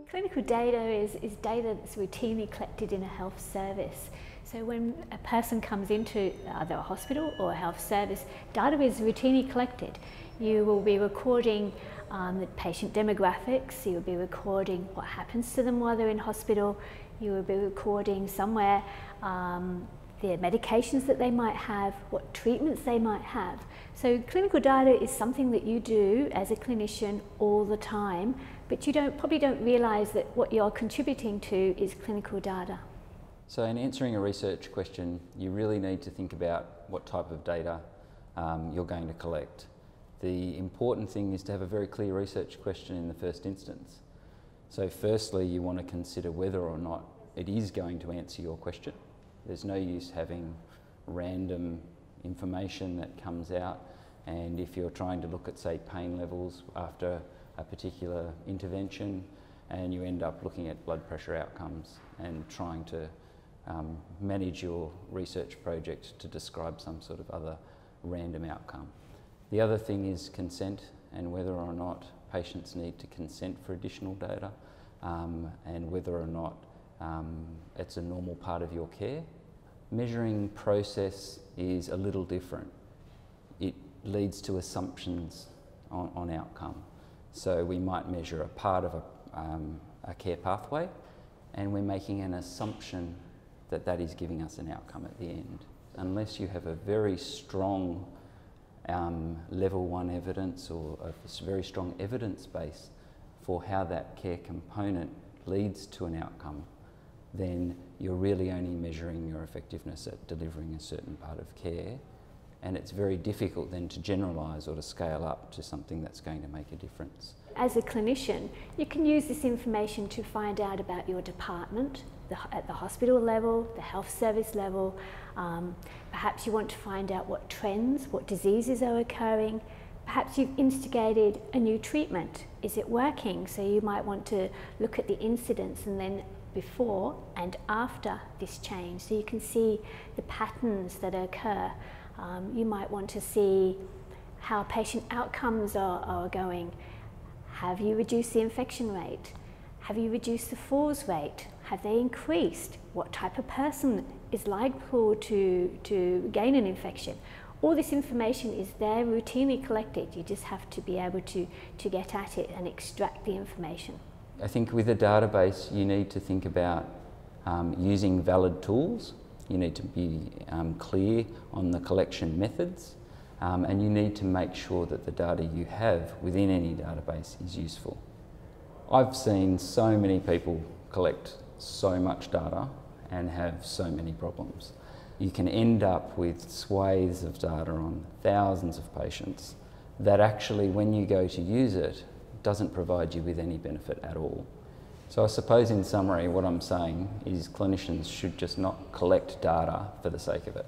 Clinical data is data that's routinely collected in a health service. So when a person comes into either a hospital or a health service, data is routinely collected. You will be recording the patient demographics, you will be recording what happens to them while they're in hospital, you will be recording somewhere the medications that they might have, what treatments they might have. So clinical data is something that you do as a clinician all the time, but you probably don't realise that what you're contributing to is clinical data. So in answering a research question, you really need to think about what type of data you're going to collect. The important thing is to have a very clear research question in the first instance. So firstly, you want to consider whether or not it is going to answer your question. There's no use having random information that comes out, and if you're trying to look at, say, pain levels after a particular intervention, and you end up looking at blood pressure outcomes and trying to manage your research project to describe some sort of other random outcome. The other thing is consent, and whether or not patients need to consent for additional data, and whether or not it's a normal part of your care. Measuring process is a little different. It leads to assumptions on outcome. So we might measure a part of a care pathway, and we're making an assumption that that is giving us an outcome at the end. Unless you have a very strong level 1 evidence or a very strong evidence base for how that care component leads to an outcome, then you're really only measuring your effectiveness at delivering a certain part of care, and it's very difficult then to generalise or to scale up to something that's going to make a difference. As a clinician, you can use this information to find out about your department, at the hospital level, the health service level. Perhaps you want to find out what trends, what diseases are occurring. Perhaps you've instigated a new treatment. Is it working? So you might want to look at the incidence and then before and after this change, so you can see the patterns that occur. You might want to see how patient outcomes are going. Have you reduced the infection rate? Have you reduced the falls rate? Have they increased? What type of person is liable to gain an infection? All this information is there, routinely collected. You just have to be able to get at it and extract the information. I think with a database, you need to think about using valid tools. You need to be clear on the collection methods, and you need to make sure that the data you have within any database is useful. I've seen so many people collect so much data and have so many problems. You can end up with swathes of data on thousands of patients that actually, when you go to use it, doesn't provide you with any benefit at all. So I suppose in summary what I'm saying is clinicians should just not collect data for the sake of it.